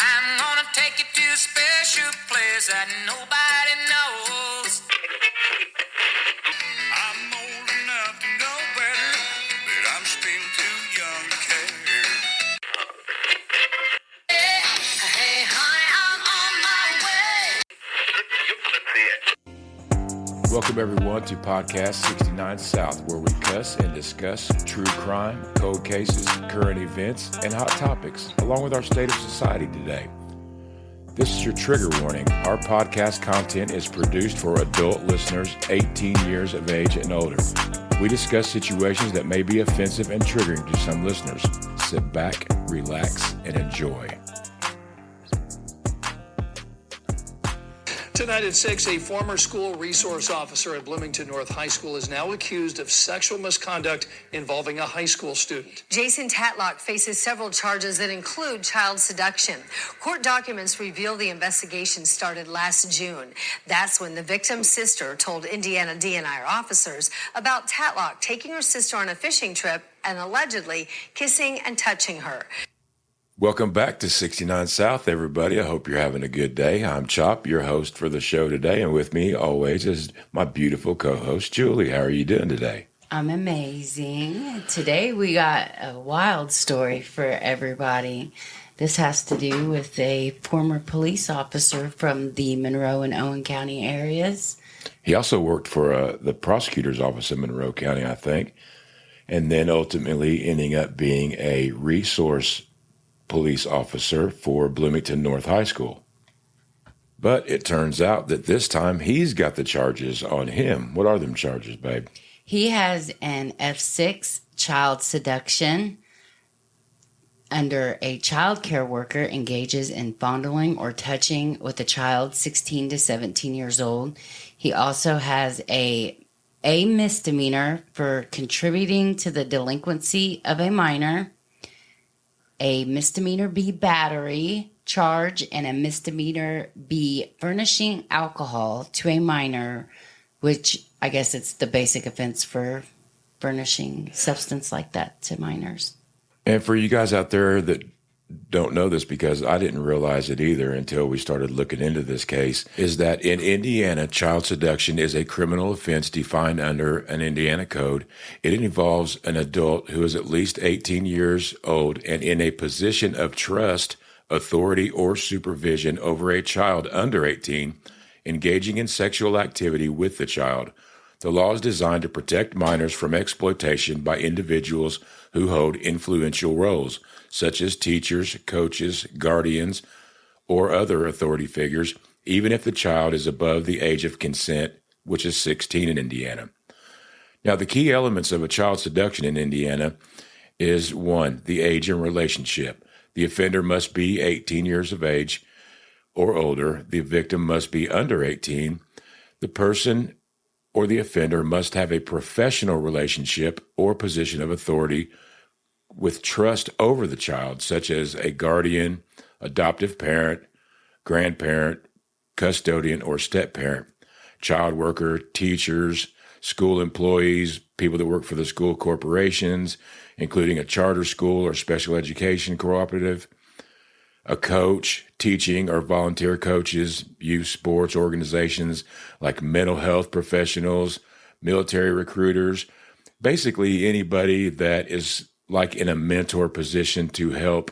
I'm gonna take you to a special place that nobody knows. I'm old enough to know better, but I'm still too young to care. Hey, honey, I'm on my way. Welcome everyone to Podcast 69 South, where we cuss and discuss true crime, cold cases, current events, and hot topics, along with our state of society today. This is your trigger warning. Our podcast content is produced for adult listeners 18 years of age and older. We discuss situations that may be offensive and triggering to some listeners. Sit back, relax, and enjoy. Tonight at 6, a former school resource officer at Bloomington North High School is now accused of sexual misconduct involving a high school student. Jayson Tatlock faces several charges that include child seduction. Court documents reveal the investigation started last June. That's when the victim's sister told Indiana DNI officers about Tatlock taking her sister on a fishing trip and allegedly kissing and touching her. Welcome back to 69 South, everybody. I hope you're having a good day. I'm Chop, your host for the show today, and with me always is my beautiful co-host, Julie. How are you doing today? I'm amazing. Today we got a wild story for everybody. This has to do with a former police officer from the Monroe and Owen County areas. He also worked for the prosecutor's office in Monroe County, I think, and then ultimately ending up being a resource police officer for Bloomington North High School. But it turns out that this time he's got the charges on him. What are them charges, babe? He has an F6 child seduction under a child care worker engages in fondling or touching with a child 16 to 17 years old. He also has a misdemeanor for contributing to the delinquency of a minor, a misdemeanor B battery charge, and a misdemeanor B furnishing alcohol to a minor, which I guess it's the basic offense for furnishing substance like that to minors. And for you guys out there that don't know this, because I didn't realize it either until we started looking into this case, is that in Indiana, child seduction is a criminal offense defined under an Indiana code. It involves an adult who is at least 18 years old and in a position of trust, authority, or supervision over a child under 18, engaging in sexual activity with the child. The law is designed to protect minors from exploitation by individuals who hold influential roles, such as teachers, coaches, guardians, or other authority figures, even if the child is above the age of consent, which is 16 in Indiana. Now, the key elements of a child seduction in Indiana is 1, the age and relationship. The offender must be 18 years of age or older. The victim must be under 18. The person or the offender must have a professional relationship or position of authority with trust over the child, such as a guardian, adoptive parent, grandparent, custodian, or step-parent, child worker, teachers, school employees, people that work for the school corporations, including a charter school or special education cooperative, a coach, teaching or volunteer coaches, youth sports organizations like mental health professionals, military recruiters, basically anybody that is like in a mentor position to help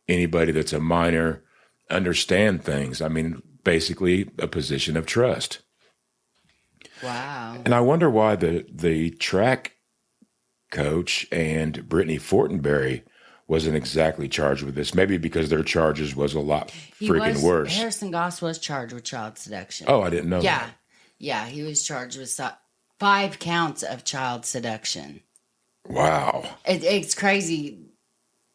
anybody that's a minor understand things. I mean, basically a position of trust. Wow. And I wonder why the track coach and Brittany Fortenberry wasn't exactly charged with this. Maybe because their charges was a lot worse. Harrison Goss was charged with child seduction. Oh, I didn't know that. Yeah, he was charged with 5 counts of child seduction. Wow. It's crazy.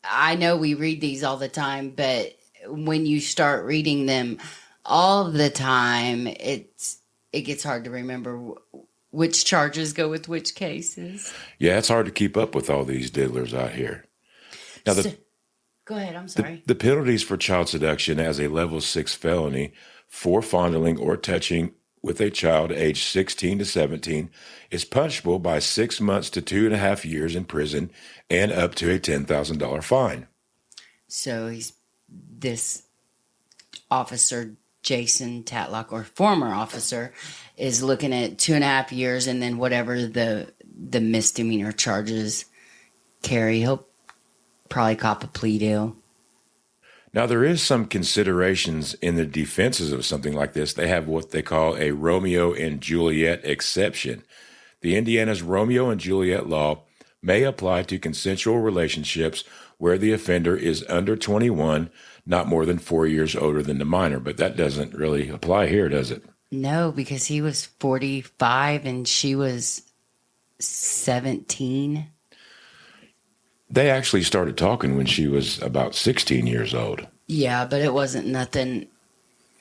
I know we read these all the time, but when you start reading them all the time, it gets hard to remember which charges go with which cases. Yeah, it's hard to keep up with all these diddlers out here. Now, go ahead, I'm sorry. The penalties for child seduction as a level 6 felony for fondling or touching with a child aged 16 to 17 is punishable by 6 months to 2.5 years in prison and up to a $10,000 fine. So this officer Jayson Tatlock, or former officer, is looking at 2.5 years, and then whatever the misdemeanor charges carry, he'll probably cop a plea deal. Now, there is some considerations in the defenses of something like this. They have what they call a Romeo and Juliet exception. The Indiana's Romeo and Juliet law may apply to consensual relationships where the offender is under 21, not more than 4 years older than the minor. But that doesn't really apply here, does it? No, because he was 45 and she was 17. They actually started talking when she was about 16 years old. Yeah, but it wasn't nothing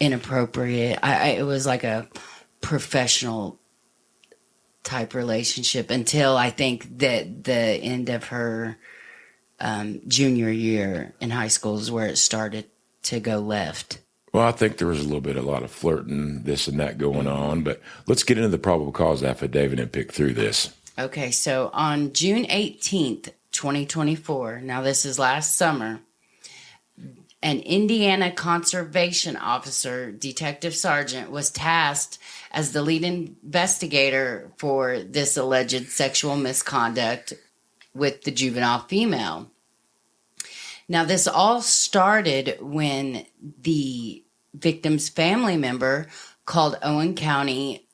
inappropriate. It was like a professional type relationship until I think that the end of her junior year in high school is where it started to go left. Well, I think there was a lot of flirting, this and that going on. But let's get into the probable cause affidavit and pick through this. Okay, so on June 18th, 2024, now this is last summer, an Indiana conservation officer, Detective Sergeant, was tasked as the lead investigator for this alleged sexual misconduct with the juvenile female. Now, this all started when the victim's family member called Owen County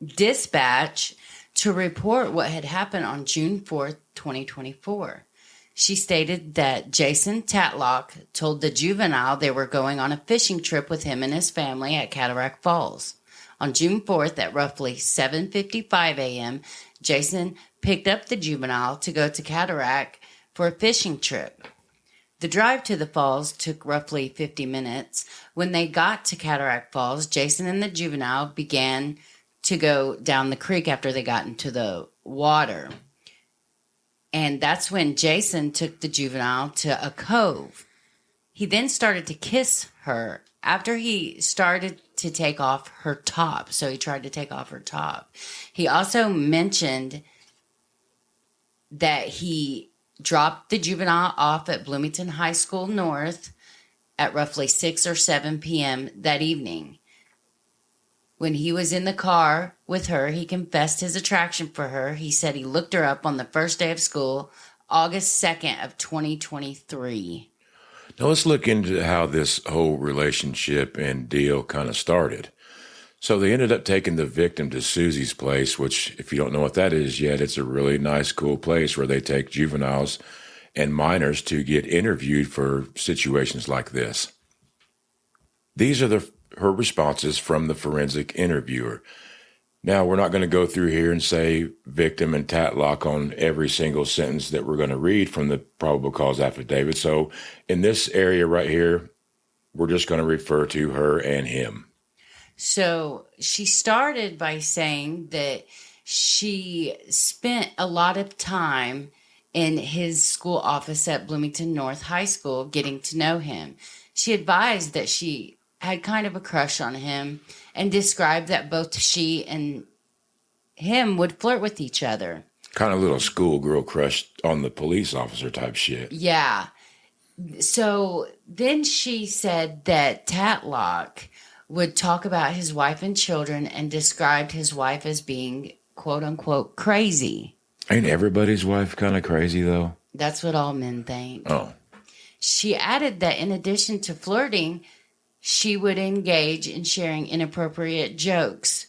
Dispatch to report what had happened on June 4th, 2024. She stated that Jayson Tatlock told the juvenile they were going on a fishing trip with him and his family at Cataract Falls. On June 4th at roughly 7:55 a.m., Jayson picked up the juvenile to go to Cataract for a fishing trip. The drive to the falls took roughly 50 minutes. When they got to Cataract Falls, Jayson and the juvenile began to go down the creek after they got into the water. And that's when Jayson took the juvenile to a cove. He then started to kiss her after he started to take off her top. So he tried to take off her top. He also mentioned that he dropped the juvenile off at Bloomington High School North at roughly 6 or 7 p.m. that evening. When he was in the car with her, he confessed his attraction for her. He said he looked her up on the first day of school, August 2nd of 2023. Now let's look into how this whole relationship and deal kind of started. So they ended up taking the victim to Susie's place, which, if you don't know what that is yet, it's a really nice, cool place where they take juveniles and minors to get interviewed for situations like this. These are her responses from the forensic interviewer. Now, we're not going to go through here and say victim and Tatlock on every single sentence that we're going to read from the probable cause affidavit. So in this area right here, we're just going to refer to her and him. So she started by saying that she spent a lot of time in his school office at Bloomington North High School getting to know him. She advised that she had kind of a crush on him and described that both she and him would flirt with each other. Kind of little schoolgirl crush on the police officer type shit. Yeah. So then she said that Tatlock would talk about his wife and children and described his wife as being, quote unquote, crazy. Ain't everybody's wife kind of crazy, though? That's what all men think. Oh. She added that in addition to flirting, she would engage in sharing inappropriate jokes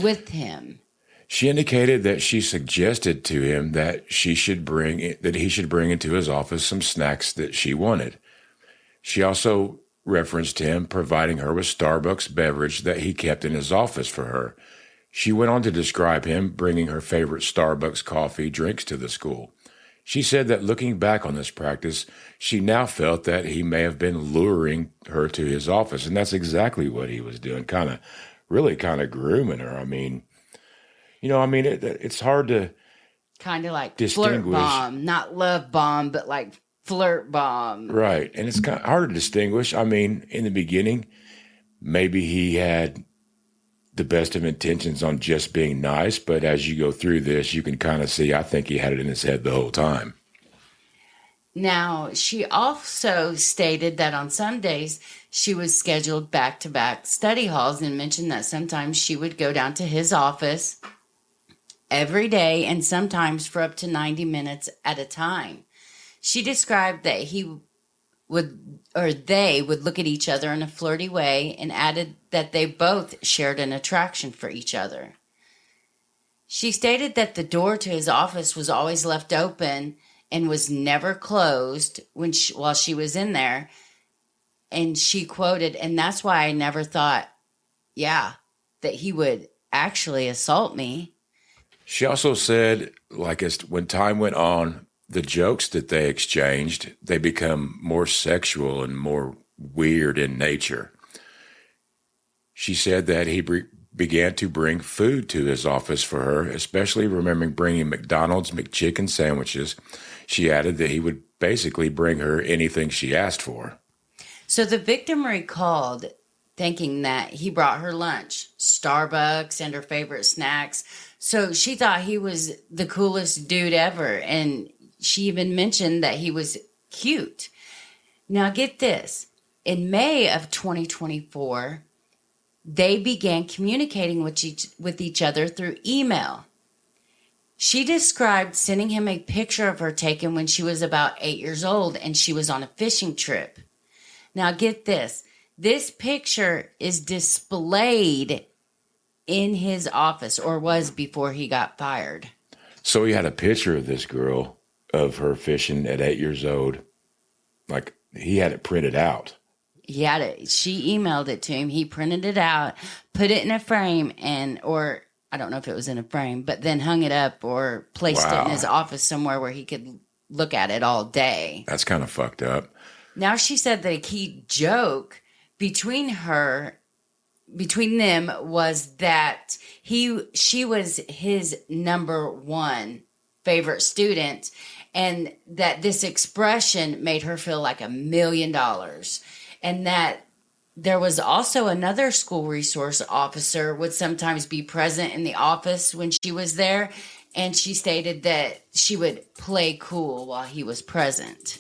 with him. She indicated that she suggested to him that he should bring into his office some snacks that she wanted. She also referenced him providing her with Starbucks beverage that he kept in his office for her. She went on to describe him bringing her favorite Starbucks coffee drinks to the school. She said that looking back on this practice, she now felt that he may have been luring her to his office, and that's exactly what he was doing, kind of grooming her. I mean, it's hard to kind of like distinguish. Flirt bomb, not love bomb, but like flirt bomb. Right, and it's kind of hard to distinguish. I mean, in the beginning, maybe he had the best of intentions on just being nice, but as you go through this, you can kind of see, I think he had it in his head the whole time. Now, she also stated that on some days she was scheduled back-to-back study halls and mentioned that sometimes she would go down to his office every day and sometimes for up to 90 minutes at a time. She described that they would look at each other in a flirty way and added that they both shared an attraction for each other. She stated that the door to his office was always left open and was never closed while she was in there. And she quoted, "And that's why I never thought, that he would actually assault me." She also said, when time went on, the jokes that they exchanged, they become more sexual and more weird in nature. She said that he began to bring food to his office for her, especially remembering bringing McDonald's McChicken sandwiches. She added that he would basically bring her anything she asked for. So the victim recalled thinking that he brought her lunch, Starbucks, and her favorite snacks. So she thought he was the coolest dude ever. And she even mentioned that he was cute. Now get this. In May of 2024, they began communicating with each other through email. She described sending him a picture of her taken when she was about 8 years old and she was on a fishing trip. Now get this. This picture is displayed in his office, or was before he got fired. So he had a picture of this girl, of her fishing at 8 years old. Like, he had it printed out. He had it. She emailed it to him. He printed it out, put it in a frame, or I don't know if it was in a frame, but then hung it up or placed it in his office somewhere where he could look at it all day. That's kind of fucked up. Now she said that a key joke between them was that she was his number one favorite student, and that this expression made her feel like $1 million. And that there was also another school resource officer would sometimes be present in the office when she was there. And she stated that she would play cool while he was present.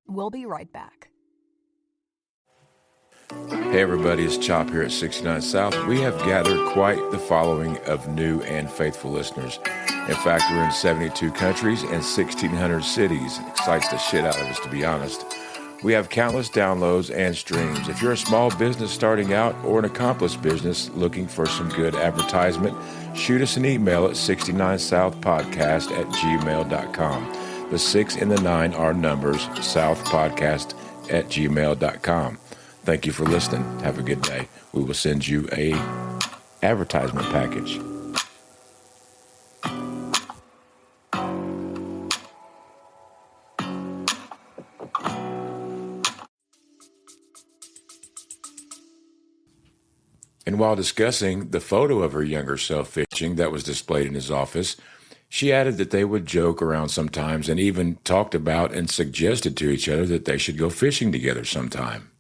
We'll be right back. Hey everybody, it's Chop here at 69 South. We have gathered quite the following of new and faithful listeners. In fact, we're in 72 countries and 1,600 cities. It excites the shit out of us, to be honest. We have countless downloads and streams. If you're a small business starting out or an accomplished business looking for some good advertisement, shoot us an email at 69southpodcast@gmail.com. The 6 and the 9 are numbers, southpodcast@gmail.com. Thank you for listening. Have a good day. We will send you a advertisement package. And while discussing the photo of her younger self fishing that was displayed in his office, she added that they would joke around sometimes and even talked about and suggested to each other that they should go fishing together sometime.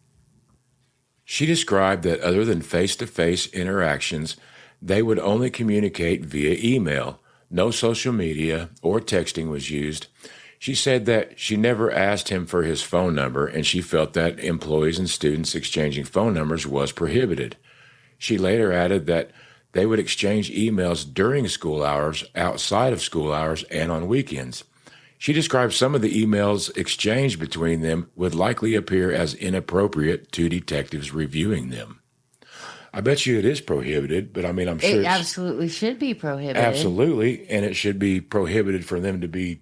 She described that other than face-to-face interactions, they would only communicate via email. No social media or texting was used. She said that she never asked him for his phone number, and she felt that employees and students exchanging phone numbers was prohibited. She later added that they would exchange emails during school hours, outside of school hours, and on weekends. She described some of the emails exchanged between them would likely appear as inappropriate to detectives reviewing them. I bet you it is prohibited, but I mean, I'm sure it absolutely should be prohibited. Absolutely, and it should be prohibited for them to be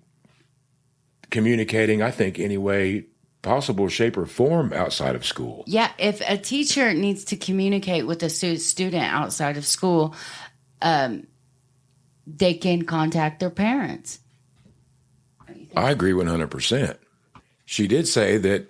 communicating, I think, any way possible, shape, or form outside of school. Yeah, if a teacher needs to communicate with a student outside of school, they can contact their parents. I agree 100%. She did say that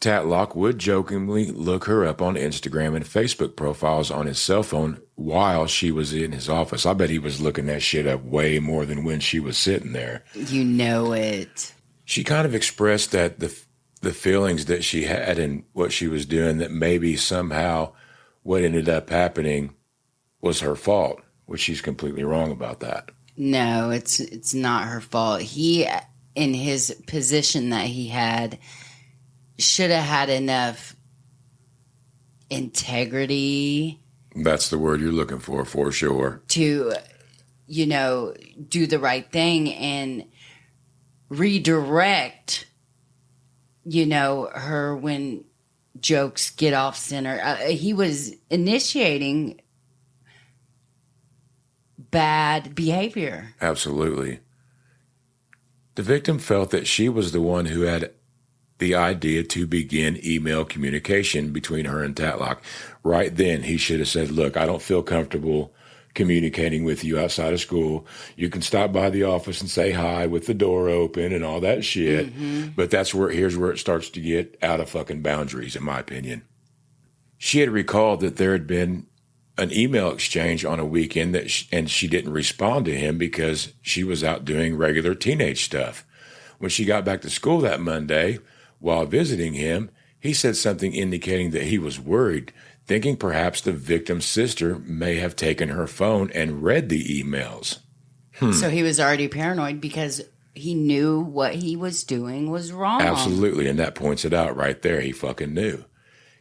Tatlock would jokingly look her up on Instagram and Facebook profiles on his cell phone while she was in his office. I bet he was looking that shit up way more than when she was sitting there. You know it. She kind of expressed that the feelings that she had and what she was doing, that maybe somehow what ended up happening was her fault, which she's completely wrong about that. No, it's not her fault. He, in his position that he had, should have had enough integrity. That's the word you're looking for sure. To, do the right thing and redirect, her when jokes get off center. He was initiating bad behavior. Absolutely. The victim felt that she was the one who had the idea to begin email communication between her and Tatlock. Right then, he should have said, look, I don't feel comfortable communicating with you outside of school. You can stop by the office and say hi with the door open and all that shit. Mm-hmm. But here's where it starts to get out of fucking boundaries, in my opinion. She had recalled that there had been an email exchange on a weekend and she didn't respond to him because she was out doing regular teenage stuff. When she got back to school that Monday, while visiting him, he said something indicating that he was worried, thinking perhaps the victim's sister may have taken her phone and read the emails. So he was already paranoid because he knew what he was doing was wrong. Absolutely, and that points it out right there. He fucking knew.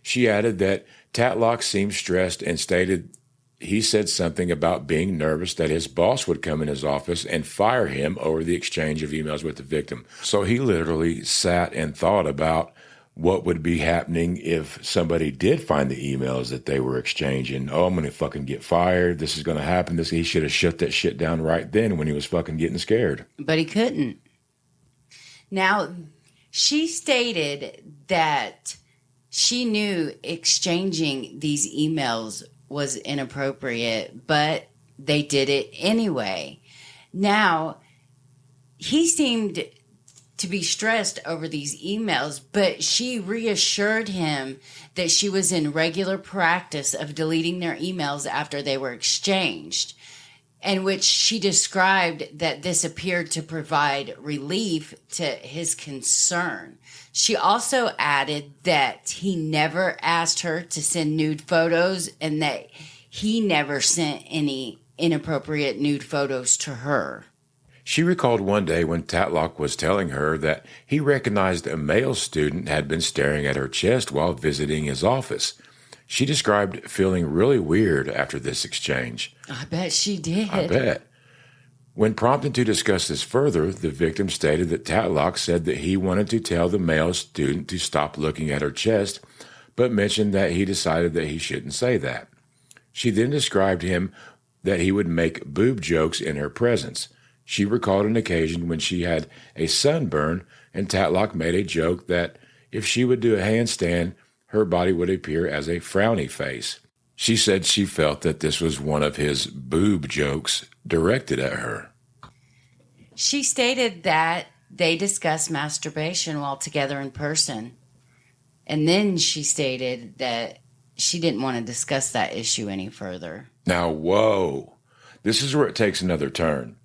She added that Tatlock seemed stressed and stated he said something about being nervous that his boss would come in his office and fire him over the exchange of emails with the victim. So he literally sat and thought about what would be happening if somebody did find the emails that they were exchanging. Oh, I'm going to fucking get fired. This is going to happen. He should have shut that shit down right then when he was fucking getting scared. But he couldn't. Now, she stated that she knew exchanging these emails was inappropriate, but they did it anyway. Now, he seemed to be stressed over these emails, but she reassured him that she was in regular practice of deleting their emails after they were exchanged, in which she described that this appeared to provide relief to his concern. She also added that he never asked her to send nude photos and that he never sent any inappropriate nude photos to her. She recalled one day when Tatlock was telling her that he recognized a male student had been staring at her chest while visiting his office. She described feeling really weird after this exchange. I bet she did. I bet. When prompted to discuss this further, the victim stated that Tatlock said that he wanted to tell the male student to stop looking at her chest, but mentioned that he decided that he shouldn't say that. She then described him that he would make boob jokes in her presence. She recalled an occasion when she had a sunburn and Tatlock made a joke that if she would do a handstand, her body would appear as a frowny face. She said she felt that this was one of his boob jokes directed at her. She stated that they discussed masturbation while together in person. And then she stated that she didn't want to discuss that issue any further. Now, whoa. This is where it takes another turn.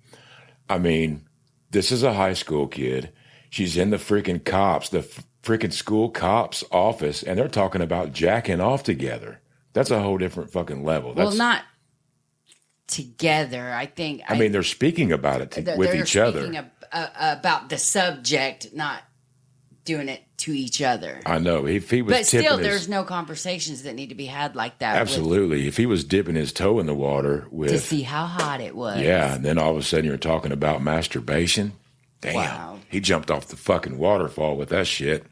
I mean, this is a high school kid. She's in the freaking school cops office, and they're talking about jacking off together. That's a whole different fucking level. Well, not together, I think. I mean, they're speaking about it with each other. They're speaking about the subject, not doing it to each other. I know. If he was but still, there's no conversations that need to be had like that. Absolutely. If he was dipping his toe in the water to see how hot it was. Yeah, and then all of a sudden you're talking about masturbation. Damn. Wow. He jumped off the fucking waterfall with that shit.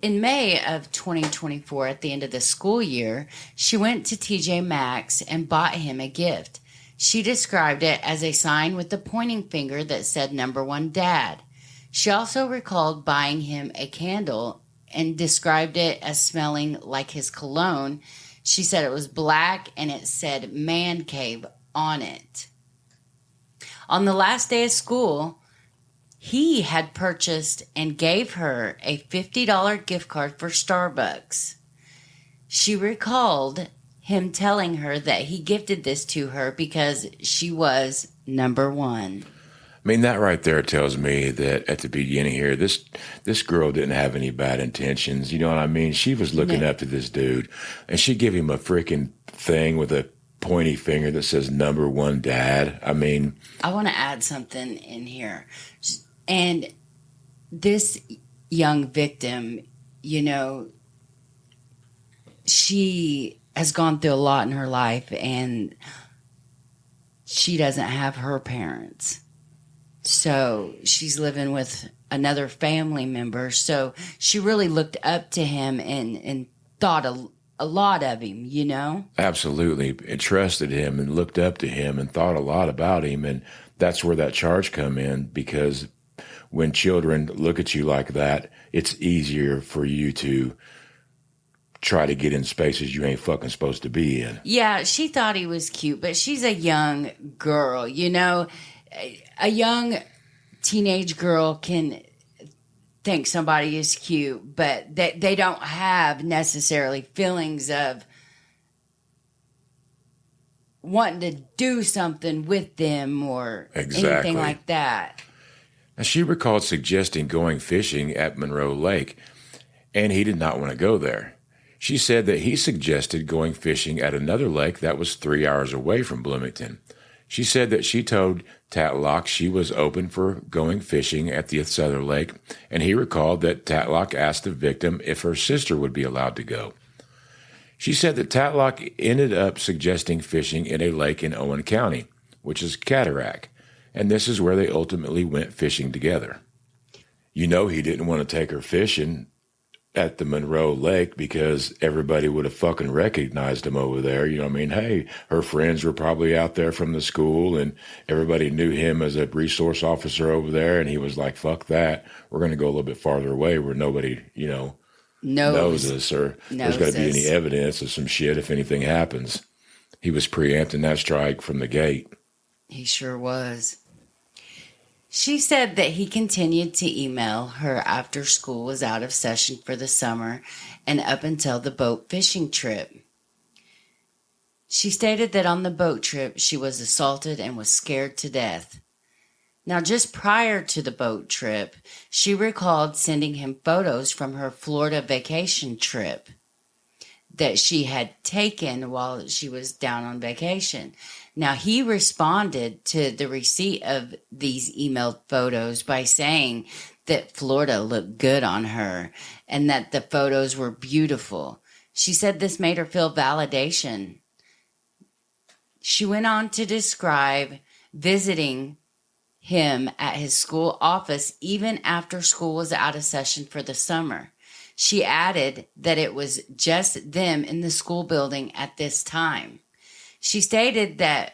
In May of 2024, at the end of the school year, she went to TJ Maxx and bought him a gift. She described it as a sign with the pointing finger that said "Number 1 Dad." She also recalled buying him a candle and described it as smelling like his cologne. She said it was black and it said "Man Cave" on it. On the last day of school, he had purchased and gave her a $50 gift card for Starbucks. She recalled him telling her that he gifted this to her because she was number 1. I mean, that right there tells me that at the beginning here, this girl didn't have any bad intentions. You know what I mean? She was looking up to this dude, and she gave him a freaking thing with a pointy finger that says number one dad. I mean, I want to add something in here. And this young victim, you know, she has gone through a lot in her life, and she doesn't have her parents. So she's living with another family member. So she really looked up to him and thought a lot of him, you know? absolutely, and trusted him and looked up to him and thought a lot about him. And that's where that charge come in, because when children look at you like that, it's easier for you to try to get in spaces you ain't fucking supposed to be in. Yeah, she thought he was cute, but she's a young girl, you know? A young teenage girl can think somebody is cute, but they don't have necessarily feelings of wanting to do something with them or Exactly. anything like that. Now, she recalled suggesting going fishing at Monroe Lake, and he did not want to go there. She said that he suggested going fishing at another lake that was 3 hours away from Bloomington. She said that she told Tatlock she was open for going fishing at this other lake, and he recalled that Tatlock asked the victim if her sister would be allowed to go. She said that Tatlock ended up suggesting fishing in a lake in Owen County, which is Cataract, and this is where they ultimately went fishing together. You know, he didn't want to take her fishing at the Monroe Lake because everybody would have fucking recognized him over there. You know what I mean? Hey, her friends were probably out there from the school, and everybody knew him as a resource officer over there, and he was like, fuck that. We're going to go a little bit farther away where nobody, you know, knows us, or there's going to be any evidence of some shit if anything happens. He was preempting that strike from the gate. He sure was. She said that he continued to email her after school was out of session for the summer and up until the boat fishing trip. She stated that on the boat trip she was assaulted and was scared to death. Now, just prior to the boat trip, she recalled sending him photos from her Florida vacation trip that she had taken while she was down on vacation. Now, he responded to the receipt of these emailed photos by saying that Florida looked good on her and that the photos were beautiful. She said this made her feel validation. She went on to describe visiting him at his school office even after school was out of session for the summer. She added that it was just them in the school building at this time. She stated that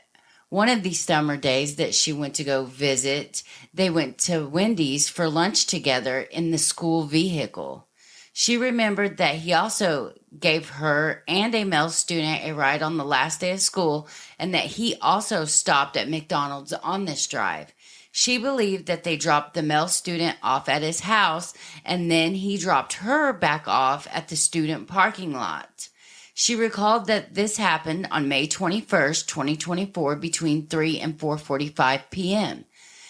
one of these summer days that she went to go visit, they went to Wendy's for lunch together in the school vehicle. She remembered that he also gave her and a male student a ride on the last day of school, and that he also stopped at McDonald's on this drive. She believed that they dropped the male student off at his house, and then he dropped her back off at the student parking lot. She recalled that this happened on May 21st, 2024, between 3 and 4:45 p.m.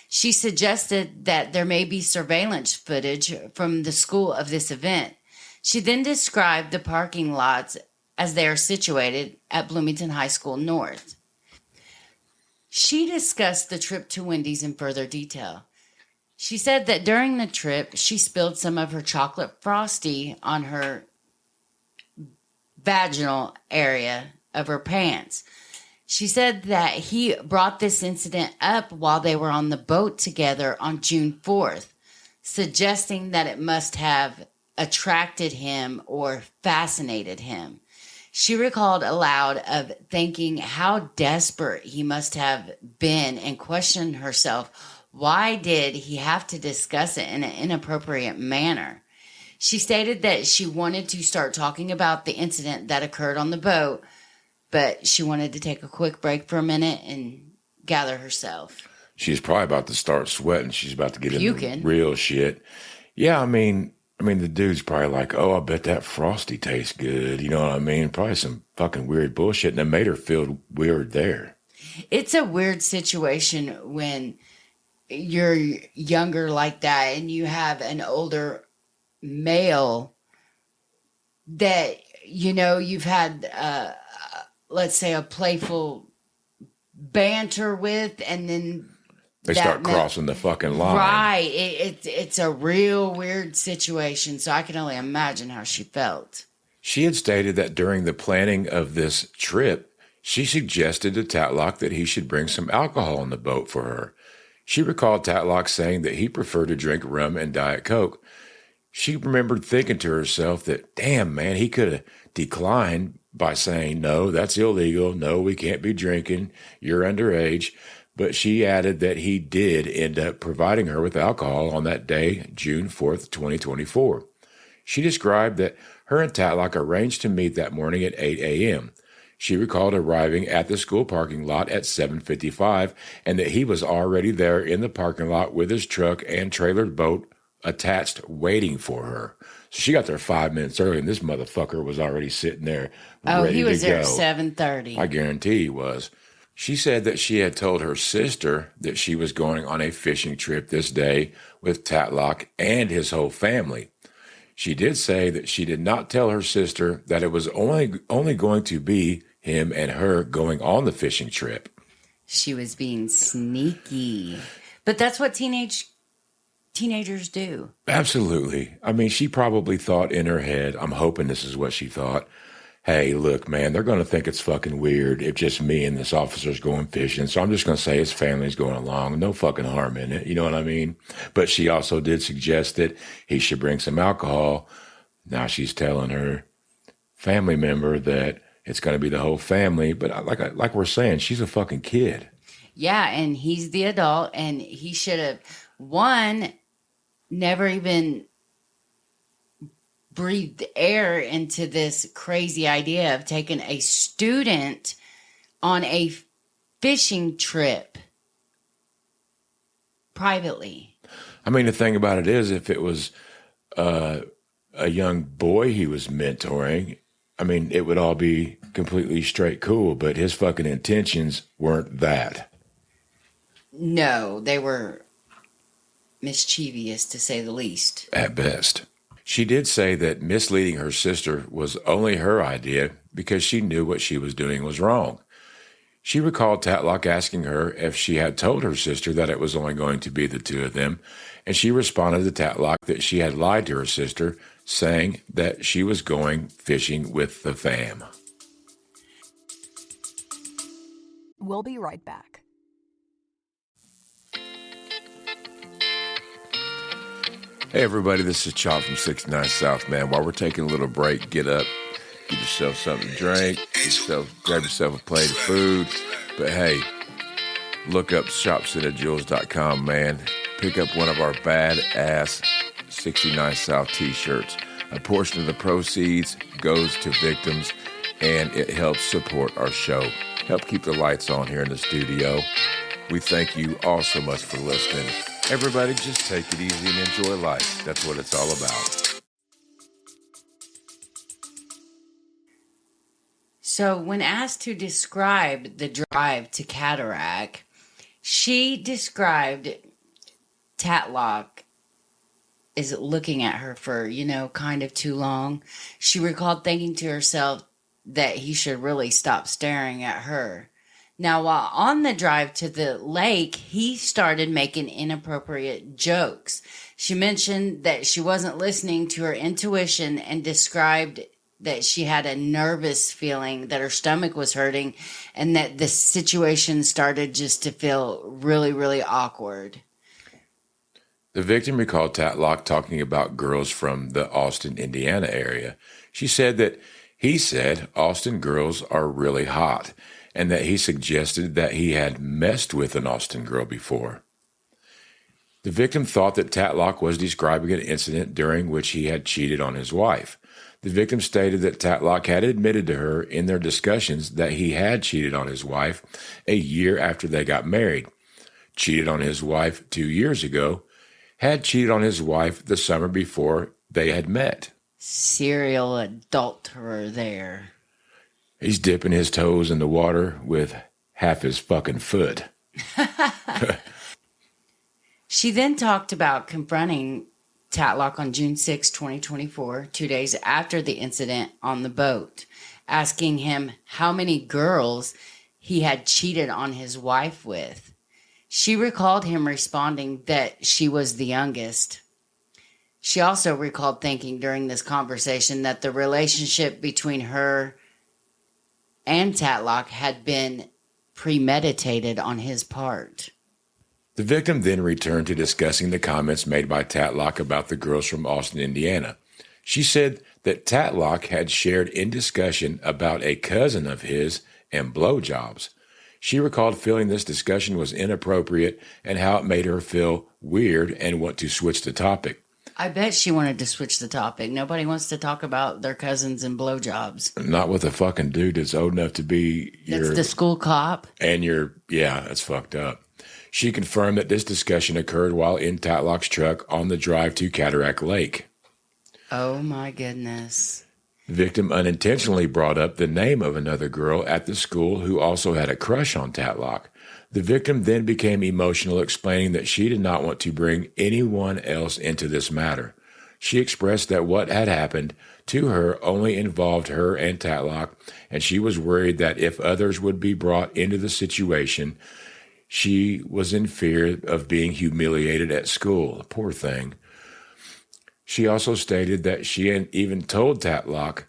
She suggested that there may be surveillance footage from the school of this event. She then described the parking lots as they are situated at Bloomington High School North. She discussed the trip to Wendy's in further detail. She said that during the trip, she spilled some of her chocolate frosty on her vaginal area of her pants. She said that he brought this incident up while they were on the boat together on June 4th, suggesting that it must have attracted him or fascinated him. She recalled aloud of thinking how desperate he must have been and questioned herself, why did he have to discuss it in an inappropriate manner? She stated that she wanted to start talking about the incident that occurred on the boat, but she wanted to take a quick break for a minute and gather herself. She's probably about to start sweating. She's about to get Puking. into real shit. Yeah, I mean, the dude's probably like, oh, I bet that frosty tastes good. You know what I mean? Probably some fucking weird bullshit, and it made her feel weird there. It's a weird situation when you're younger like that and you have an older male that, you know, you've had let's say, a playful banter with, and then They start crossing the fucking line. Right. It's a real weird situation, so I can only imagine how she felt. She had stated that during the planning of this trip, she suggested to Tatlock that he should bring some alcohol on the boat for her. She recalled Tatlock saying that he preferred to drink rum and Diet Coke. She remembered thinking to herself that, damn, man, he could have declined by saying, no, that's illegal. No, we can't be drinking. You're underage. But she added that he did end up providing her with alcohol on that day, June 4th, 2024. She described that her and Tatlock arranged to meet that morning at 8 a.m. She recalled arriving at the school parking lot at 7:55 and that he was already there in the parking lot with his truck and trailered boat attached waiting for her. So she got there 5 minutes early and this motherfucker was already sitting there ready he was to there go. at 7:30. I guarantee he was. She said that she had told her sister that she was going on a fishing trip this day with Tatlock and his whole family. She did say that she did not tell her sister that it was only going to be him and her going on the fishing trip. She was being sneaky. But that's what teenagers do. Absolutely. I mean, she probably thought in her head, I'm hoping this is what she thought. Hey, look, man, they're going to think it's fucking weird if just me and this officer's going fishing. So I'm just going to say his family's going along. No fucking harm in it. You know what I mean? But she also did suggest that he should bring some alcohol. Now she's telling her family member that it's going to be the whole family. But like we're saying, she's a fucking kid. Yeah, and he's the adult, and he should have, never even breathed air into this crazy idea of taking a student on a fishing trip privately. I mean, the thing about it is, if it was a young boy he was mentoring, I mean, it would all be completely straight cool, but his fucking intentions weren't that. No, they were mischievous, to say the least. At best. She did say that misleading her sister was only her idea because she knew what she was doing was wrong. She recalled Tatlock asking her if she had told her sister that it was only going to be the two of them, and she responded to Tatlock that she had lied to her sister, saying that she was going fishing with the fam. We'll be right back. Hey everybody, this is Chop from 69 South, man. While we're taking a little break, get up, get yourself something to drink, grab yourself a plate of food. But hey, look up shopcityjewels.com, man. Pick up one of our badass 69 South t-shirts. A portion of the proceeds goes to victims, and it helps support our show. Help keep the lights on here in the studio. We thank you all so much for listening. Everybody, just take it easy and enjoy life. That's what it's all about. So when asked to describe the drive to Cataract, she described Tatlock as looking at her for, kind of too long. She recalled thinking to herself that he should really stop staring at her. Now, while on the drive to the lake, he started making inappropriate jokes. She mentioned that she wasn't listening to her intuition and described that she had a nervous feeling, that her stomach was hurting, and that the situation started just to feel really, really awkward. The victim recalled Tatlock talking about girls from the Austin, Indiana area. She said that he said Austin girls are really hot, and that he suggested that he had messed with an Austin girl before. The victim thought that Tatlock was describing an incident during which he had cheated on his wife. The victim stated that Tatlock had admitted to her in their discussions that he had cheated on his wife a year after they got married, cheated on his wife 2 years ago, had cheated on his wife the summer before they had met. Serial adulterer there. He's dipping his toes in the water with half his fucking foot. She then talked about confronting Tatlock on June 6, 2024, 2 days after the incident on the boat. asking him how many girls he had cheated on his wife with. She recalled him responding that she was the youngest. She also recalled thinking during this conversation that the relationship between her and Tatlock had been premeditated on his part. The victim then returned to discussing the comments made by Tatlock about the girls from Austin, Indiana. She said that Tatlock had shared in discussion about a cousin of his and blowjobs. She recalled feeling this discussion was inappropriate and how it made her feel weird and want to switch the topic. I bet she wanted to switch the topic. Nobody wants to talk about their cousins and blowjobs. Not with a fucking dude that's old enough to be That's the school cop. And that's fucked up. She confirmed that this discussion occurred while in Tatlock's truck on the drive to Cataract Lake. Oh my goodness. The victim unintentionally brought up the name of another girl at the school who also had a crush on Tatlock. The victim then became emotional, explaining that she did not want to bring anyone else into this matter. She expressed that what had happened to her only involved her and Tatlock, and she was worried that if others would be brought into the situation, she was in fear of being humiliated at school. Poor thing. She also stated that she had even told Tatlock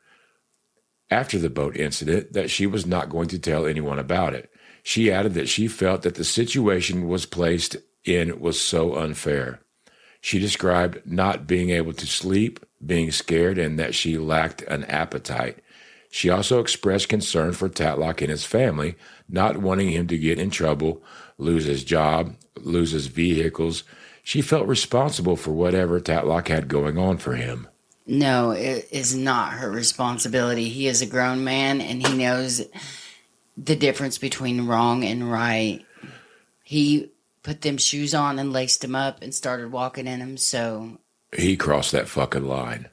after the boat incident that she was not going to tell anyone about it. She added that she felt that the situation was placed in was so unfair. She described not being able to sleep, being scared, and that she lacked an appetite. She also expressed concern for Tatlock and his family, not wanting him to get in trouble, lose his job, lose his vehicles. She felt responsible for whatever Tatlock had going on for him. No, it is not her responsibility. He is a grown man, and he knows the difference between wrong and right. He put them shoes on and laced them up and started walking in them, so... He crossed that fucking line.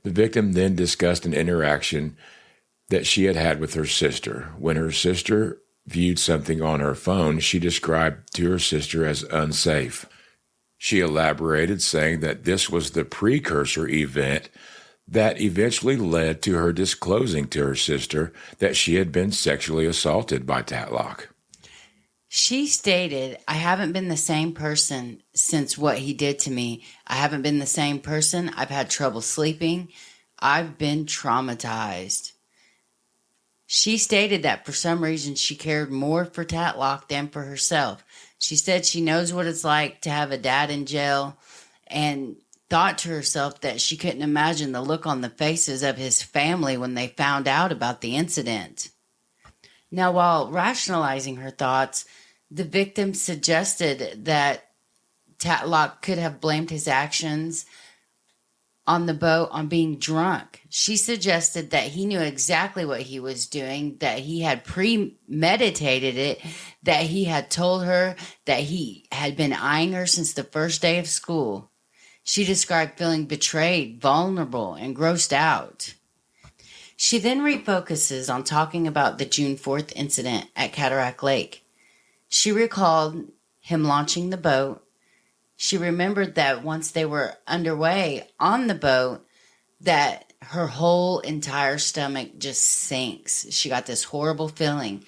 The victim then discussed an interaction that she had had with her sister. When her sister viewed something on her phone, she described to her sister as unsafe. She elaborated, saying that this was the precursor event that eventually led to her disclosing to her sister that she had been sexually assaulted by Tatlock. She stated, "I haven't been the same person since what he did to me. I haven't been the same person. I've had trouble sleeping. I've been traumatized." She stated that for some reason she cared more for Tatlock than for herself. She said she knows what it's like to have a dad in jail and thought to herself that she couldn't imagine the look on the faces of his family when they found out about the incident. Now, while rationalizing her thoughts, the victim suggested that Tatlock could have blamed his actions on the boat on being drunk. She suggested that he knew exactly what he was doing, that he had premeditated it, that he had told her that he had been eyeing her since the first day of school. She described feeling betrayed, vulnerable, and grossed out. She then refocuses on talking about the June 4th incident at Cataract Lake. She recalled him launching the boat. She remembered that once they were underway on the boat, that her whole entire stomach just sinks. She got this horrible feeling.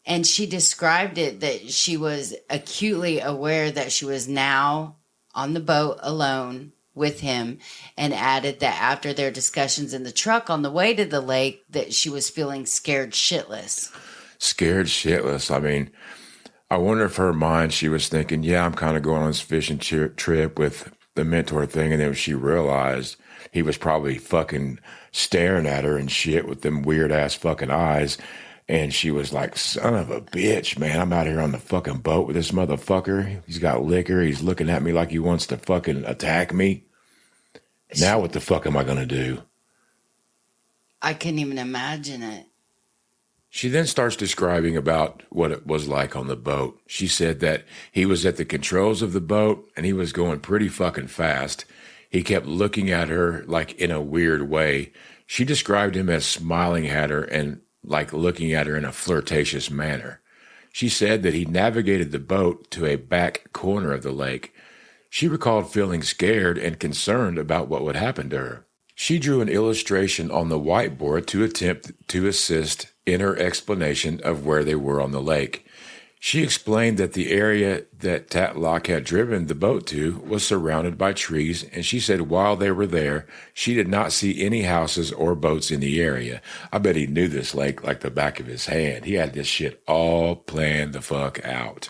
And she described it that she was acutely aware that she was now on the boat alone with him, and added that after their discussions in the truck on the way to the lake, that she was feeling scared shitless. Scared shitless. I mean, I wonder if her mind, she was thinking, yeah, I'm kind of going on this fishing trip with the mentor thing. And then she realized he was probably fucking staring at her and shit with them weird ass fucking eyes. And she was like, son of a bitch, man, I'm out here on the fucking boat with this motherfucker. He's got liquor. He's looking at me like he wants to fucking attack me. Now what the fuck am I going to do? I couldn't even imagine it. She then starts describing about what it was like on the boat. She said that he was at the controls of the boat and he was going pretty fucking fast. He kept looking at her like in a weird way. She described him as smiling at her and like looking at her in a flirtatious manner. She said that he navigated the boat to a back corner of the lake. She recalled feeling scared and concerned about what would happen to her. She drew an illustration on the whiteboard to attempt to assist in her explanation of where they were on the lake. She explained that the area that Tatlock had driven the boat to was surrounded by trees, and she said while they were there, she did not see any houses or boats in the area. I bet he knew this lake like the back of his hand. He had this shit all planned the fuck out.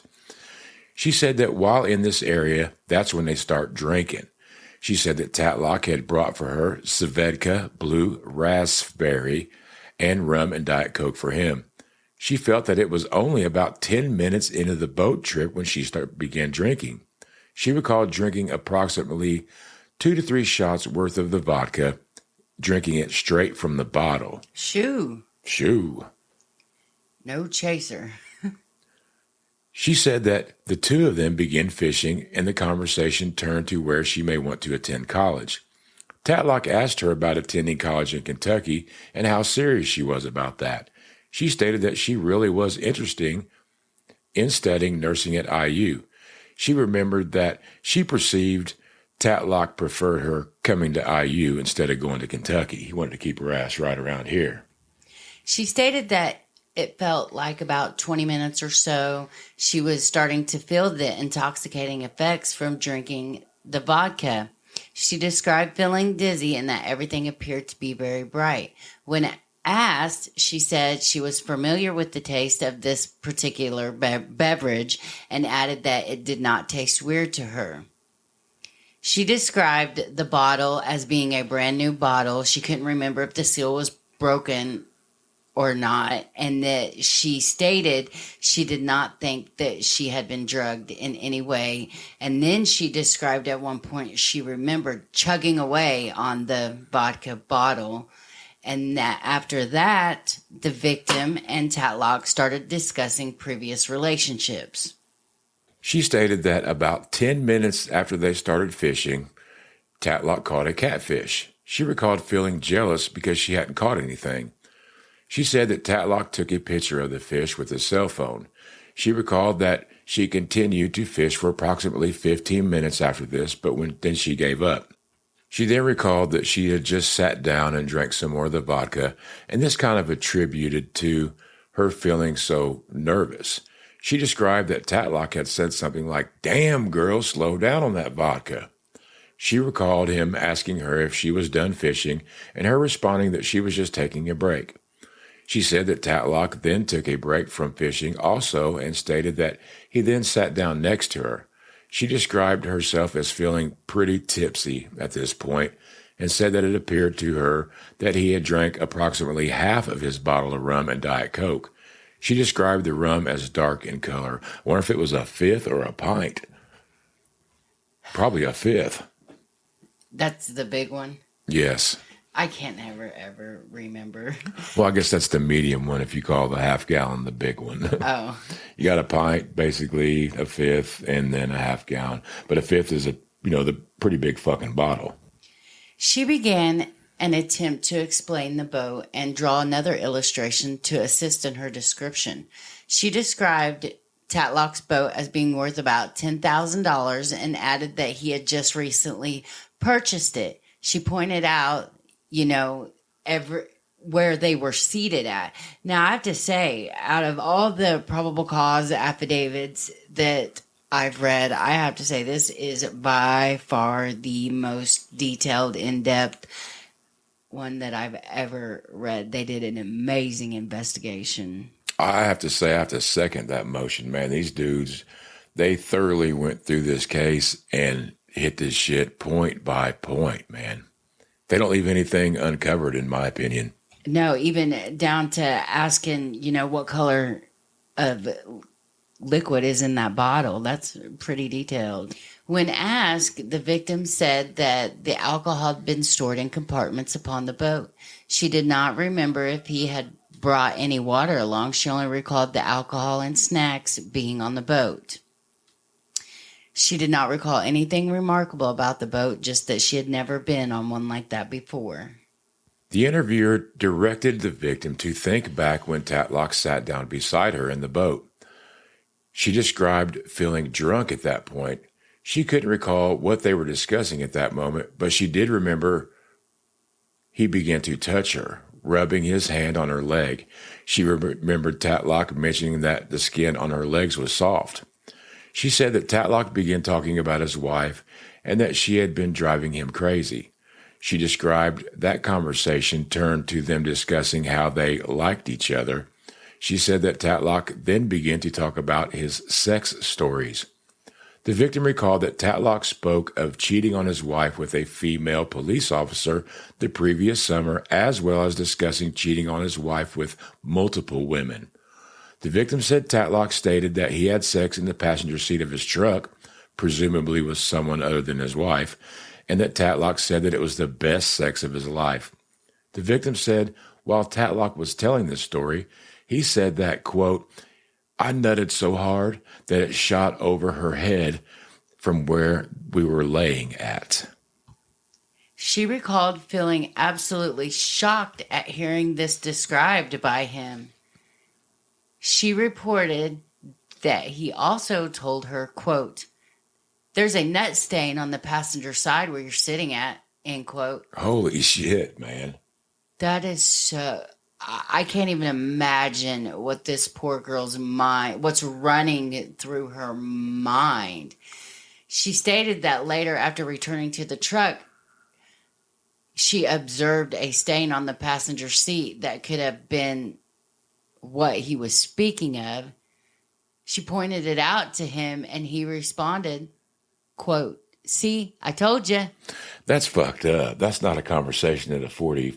She said that while in this area, that's when they start drinking. She said that Tatlock had brought for her Svedka, blue raspberry, and rum and Diet Coke for him. She felt that it was only about 10 minutes into the boat trip when she began drinking. She recalled drinking approximately 2 to 3 shots worth of the vodka, drinking it straight from the bottle. Shoo. No chaser. She said that the two of them began fishing and the conversation turned to where she may want to attend college. Tatlock asked her about attending college in Kentucky and how serious she was about that. She stated that she really was interested in studying nursing at IU. She remembered that she perceived Tatlock preferred her coming to IU instead of going to Kentucky. He wanted to keep her ass right around here. She stated that it felt like about 20 minutes or so, she was starting to feel the intoxicating effects from drinking the vodka. She described feeling dizzy and that everything appeared to be very bright. When asked, she said she was familiar with the taste of this particular beverage and added that it did not taste weird to her. She described the bottle as being a brand new bottle. She couldn't remember if the seal was broken or not, and that she stated she did not think that she had been drugged in any way. And then she described at one point she remembered chugging away on the vodka bottle, and that after that, the victim and Tatlock started discussing previous relationships. She stated that about 10 minutes after they started fishing, Tatlock caught a catfish. She recalled feeling jealous because she hadn't caught anything. She said that Tatlock took a picture of the fish with his cell phone. She recalled that she continued to fish for approximately 15 minutes after this, but then she gave up. She then recalled that she had just sat down and drank some more of the vodka, and this kind of attributed to her feeling so nervous. She described that Tatlock had said something like, "Damn, girl, slow down on that vodka." She recalled him asking her if she was done fishing, and her responding that she was just taking a break. She said that Tatlock then took a break from fishing also and stated that he then sat down next to her. She described herself as feeling pretty tipsy at this point and said that it appeared to her that he had drank approximately half of his bottle of rum and Diet Coke. She described the rum as dark in color. I wonder if it was a fifth or a pint. Probably a fifth. That's the big one? Yes. I can't ever remember. Well, I guess that's the medium one if you call the half gallon the big one. Oh. You got a pint, basically a fifth, and then a half gallon. But a fifth is the pretty big fucking bottle. She began an attempt to explain the boat and draw another illustration to assist in her description. She described Tatlock's boat as being worth about $10,000 and added that he had just recently purchased it. She pointed out, where they were seated at. Now, I have to say, out of all the probable cause affidavits that I've read, I have to say this is by far the most detailed, in-depth one that I've ever read. They did an amazing investigation. I have to say, I have to second that motion, man. These dudes, they thoroughly went through this case and hit this shit point by point, man. They don't leave anything uncovered, in my opinion. No, even down to asking, what color of liquid is in that bottle. That's pretty detailed. When asked, the victim said that the alcohol had been stored in compartments upon the boat. She did not remember if he had brought any water along. She only recalled the alcohol and snacks being on the boat. She did not recall anything remarkable about the boat, just that she had never been on one like that before. The interviewer directed the victim to think back when Tatlock sat down beside her in the boat. She described feeling drunk at that point. She couldn't recall what they were discussing at that moment, but she did remember He began to touch her, rubbing his hand on her leg. She remembered Tatlock mentioning that the skin on her legs was soft. She said that Tatlock began talking about his wife and that she had been driving him crazy. She described that conversation turned to them discussing how they liked each other. She said that Tatlock then began to talk about his sex stories. The victim recalled that Tatlock spoke of cheating on his wife with a female police officer the previous summer, as well as discussing cheating on his wife with multiple women. The victim said Tatlock stated that he had sex in the passenger seat of his truck, presumably with someone other than his wife, and that Tatlock said that it was the best sex of his life. The victim said while Tatlock was telling this story, he said that, quote, I nutted so hard that it shot over her head from where we were laying at. She recalled feeling absolutely shocked at hearing this described by him. She reported that he also told her, quote, there's a nut stain on the passenger side where you're sitting at, end quote. Holy shit, man. That is so... I can't even imagine what this poor girl's mind, what's running through her mind. She stated that later, after returning to the truck, she observed a stain on the passenger seat that could have been what he was speaking of. She pointed it out to him and he responded, quote, see, I told you. That's fucked up. That's not a conversation that a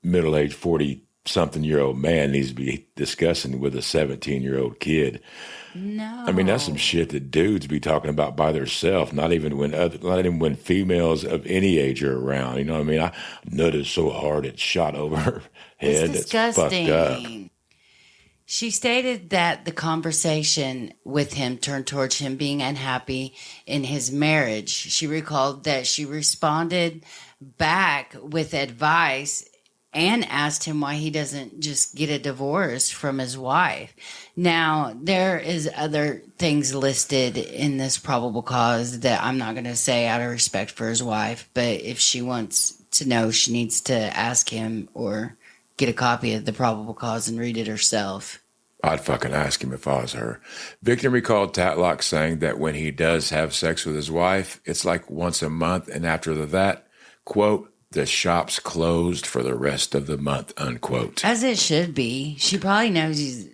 middle-aged 40-something-year-old man needs to be discussing with a 17-year-old kid. No. I mean, that's some shit that dudes be talking about by themselves, not even when females of any age are around. You know what I mean? I nutted so hard it shot over her head. It's disgusting. It's fucked up. She stated that the conversation with him turned towards him being unhappy in his marriage. She recalled that she responded back with advice and asked him why he doesn't just get a divorce from his wife. Now, there is other things listed in this probable cause that I'm not going to say out of respect for his wife, but if she wants to know, she needs to ask him or get a copy of the probable cause and read it herself. I'd fucking ask him if I was her. Victim recalled Tatlock saying that when he does have sex with his wife, it's like once a month, and after that, quote, the shop's closed for the rest of the month, unquote. As it should be. She probably knows he's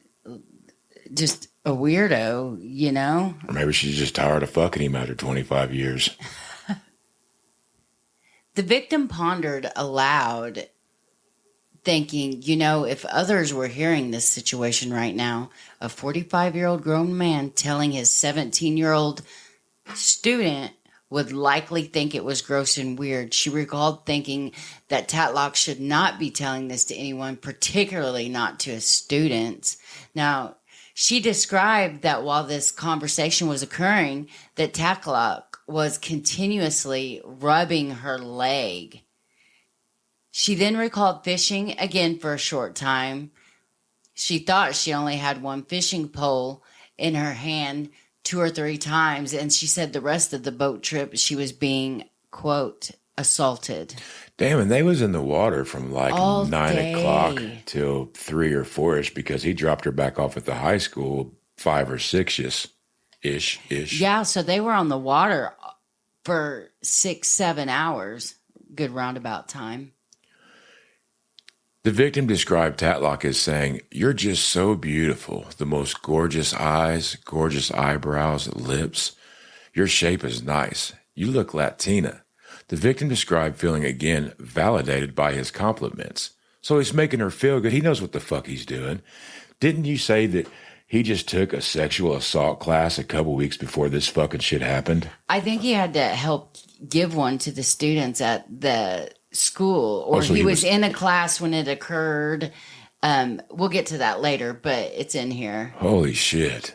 just a weirdo, you know? Or maybe she's just tired of fucking him after 25 years. The victim pondered aloud, thinking, you know, if others were hearing this situation right now, a 45-year-old grown man telling his 17-year-old student would likely think it was gross and weird. She recalled thinking that Tatlock should not be telling this to anyone, particularly not to his students. Now, she described that while this conversation was occurring, that Tatlock was continuously rubbing her leg. She then recalled fishing again for a short time. She thought she only had one fishing pole in her hand 2 or 3 times, and she said the rest of the boat trip she was being, quote, assaulted. Damn, and they was in the water from like All 9 day. o'clock till 3 or 4-ish because he dropped her back off at the high school 5 or 6-ish. Yeah, so they were on the water for 6-7 hours. Good roundabout time. The victim described Tatlock as saying, you're just so beautiful. The most gorgeous eyes, gorgeous eyebrows, lips. Your shape is nice. You look Latina. The victim described feeling again validated by his compliments. So he's making her feel good. He knows what the fuck he's doing. Didn't you say that he just took a sexual assault class a couple weeks before this fucking shit happened? I think he had to help give one to the students at the school, or so he was in a class when it occurred. We'll get to that later, but it's in here. Holy shit.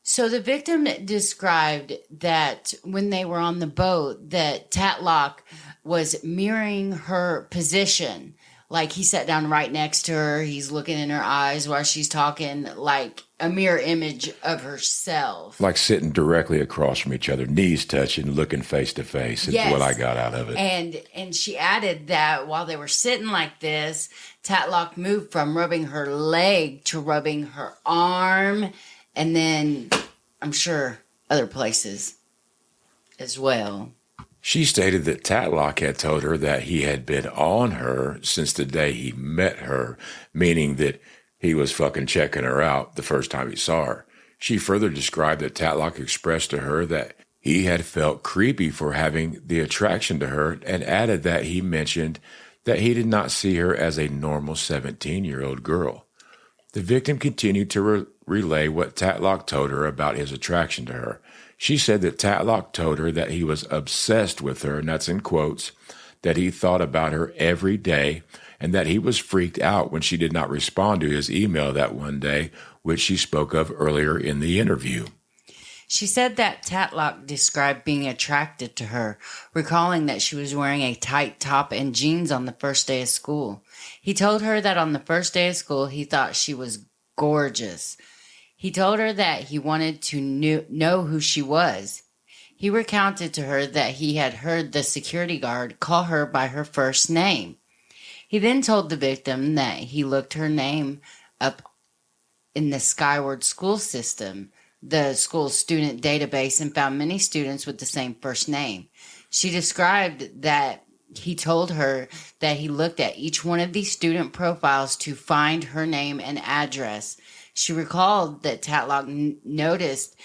So the victim described that when they were on the boat, that Tatlock was mirroring her position. Like he sat down right next to her. He's looking in her eyes while she's talking, like a mirror image of herself. Like sitting directly across from each other, knees touching, looking face to face is what I got out of it. And she added that while they were sitting like this, Tatlock moved from rubbing her leg to rubbing her arm, and then I'm sure other places as well. She stated that Tatlock had told her that he had been on her since the day he met her, meaning that he was fucking checking her out the first time he saw her. She further described that Tatlock expressed to her that he had felt creepy for having the attraction to her, and added that he mentioned that he did not see her as a normal 17-year-old girl. The victim continued to relay what Tatlock told her about his attraction to her. She said that Tatlock told her that he was obsessed with her, and that's in quotes, that he thought about her every day, and that he was freaked out when she did not respond to his email that one day, which she spoke of earlier in the interview. She said that Tatlock described being attracted to her, recalling that she was wearing a tight top and jeans on the first day of school. He told her that on the first day of school, he thought she was gorgeous. He told her that he wanted to know who she was. He recounted to her that he had heard the security guard call her by her first name. He then told the victim that he looked her name up in the Skyward school system, the school's student database, and found many students with the same first name. She described that he told her that he looked at each one of these student profiles to find her name and address. She recalled that Tatlock noticed